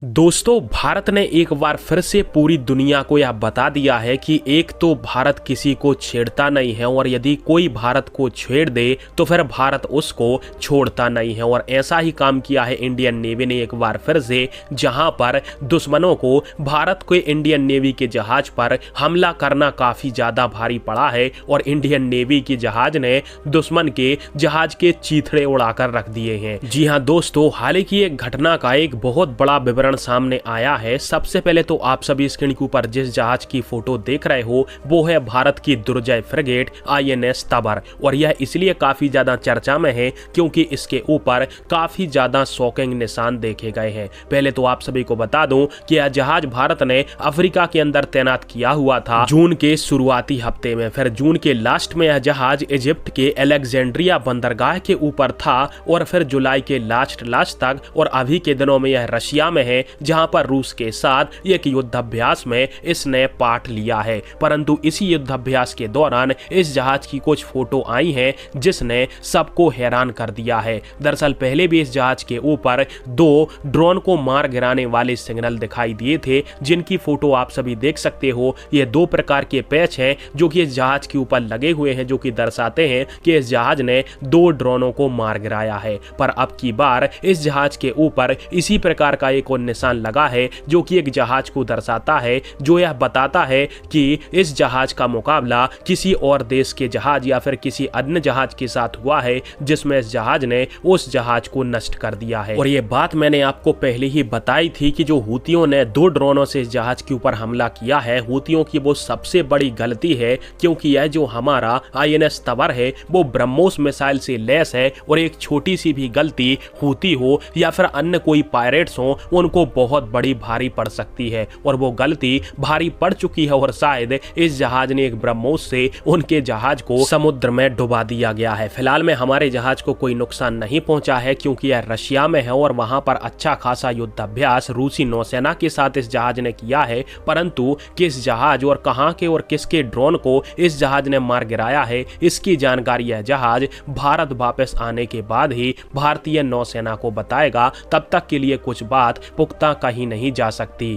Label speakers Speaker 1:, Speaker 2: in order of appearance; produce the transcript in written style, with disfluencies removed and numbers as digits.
Speaker 1: दोस्तों, भारत ने एक बार फिर से पूरी दुनिया को यह बता दिया है कि एक तो भारत किसी को छेड़ता नहीं है और यदि कोई भारत को छेड़ दे तो फिर भारत उसको छोड़ता नहीं है। और ऐसा ही काम किया है इंडियन नेवी ने एक बार फिर से, जहां पर दुश्मनों को भारत के इंडियन नेवी के जहाज पर हमला करना काफी ज्यादा भारी पड़ा है और इंडियन नेवी के जहाज ने दुश्मन के जहाज के चीथड़े उड़ाकर रख दिए हैं। जी हाँ दोस्तों, हाल की एक घटना का एक बहुत बड़ा विवरण सामने आया है। सबसे पहले तो आप सभी स्क्रीन के ऊपर जिस जहाज की फोटो देख रहे हो वो है भारत की दुर्जय फ्रिगेट INS तबर। और यह इसलिए काफी ज्यादा चर्चा में है क्योंकि इसके ऊपर काफी ज्यादा शॉकिंग निशान देखे गए हैं। पहले तो आप सभी को बता दूं कि यह जहाज भारत ने अफ्रीका के अंदर तैनात किया हुआ था जून के शुरुआती हफ्ते में। फिर जून के लास्ट में यह जहाज इजिप्ट के अलेक्जेंड्रिया बंदरगाह के ऊपर था और फिर जुलाई के लास्ट तक और अभी के दिनों में यह रशिया में है, जहां पर रूस के साथ एक युद्धाभ्यास में इसने पार्ट लिया है। परंतु इसी युद्धाभ्यास के दौरान इस जहाज की कुछ फोटो आई हैं जिसने सबको हैरान कर दिया है। दरअसल पहले भी इस जहाज के ऊपर 2 ड्रोन को मार गिराने वाले सिग्नल दिखाई दिए थे, जिनकी फोटो आप सभी देख सकते हो। ये 2 प्रकार के पैच हैं जो कि इस जहाज के ऊपर लगे हुए हैं, जो कि दर्शाते हैं कि इस जहाज ने 2 ड्रोनों को मार गिराया है। पर अब की बार इस जहाज के ऊपर इसी प्रकार का एक और निशान लगा है जो कि एक जहाज को दर्शाता है, जो यह बताता है कि इस जहाज का मुकाबला किसी और देश के जहाज या फिर किसी अन्य जहाज के साथ हुआ है, जिसमें इस जहाज ने उस जहाज को नष्ट कर दिया है। और ये बात मैंने आपको पहले ही बताई थी कि जो हूतियों ने 2 ड्रोनों से इस जहाज के ऊपर हमला किया है, हूतियों की वो सबसे बड़ी गलती है, क्योंकि यह जो हमारा INS तबर है वो ब्रह्मोस मिसाइल से लैस है और एक छोटी सी भी गलती हूती हो या फिर अन्य कोई पायरेट्स हो उनको बहुत बड़ी भारी पड़ सकती है। और वो गलती भारी पड़ चुकी है और शायद इस जहाज ने एक ब्रह्मोस से उनके जहाज को समुद्र में डुबा दिया गया है। फिलहाल में हमारे जहाज को कोई नुकसान नहीं पहुंचा है क्योंकि यह रशिया में है और वहां पर अच्छा खासा युद्धाभ्यास रूसी नौसेना के साथ इस जहाज ने किया है। परंतु किस जहाज और कहां के और किसके ड्रोन को इस जहाज ने मार गिराया है, इसकी जानकारी यह जहाज भारत वापस आने के बाद ही भारतीय नौसेना को बताएगा। तब तक के लिए कुछ बात पुख्ता कही नहीं जा सकती।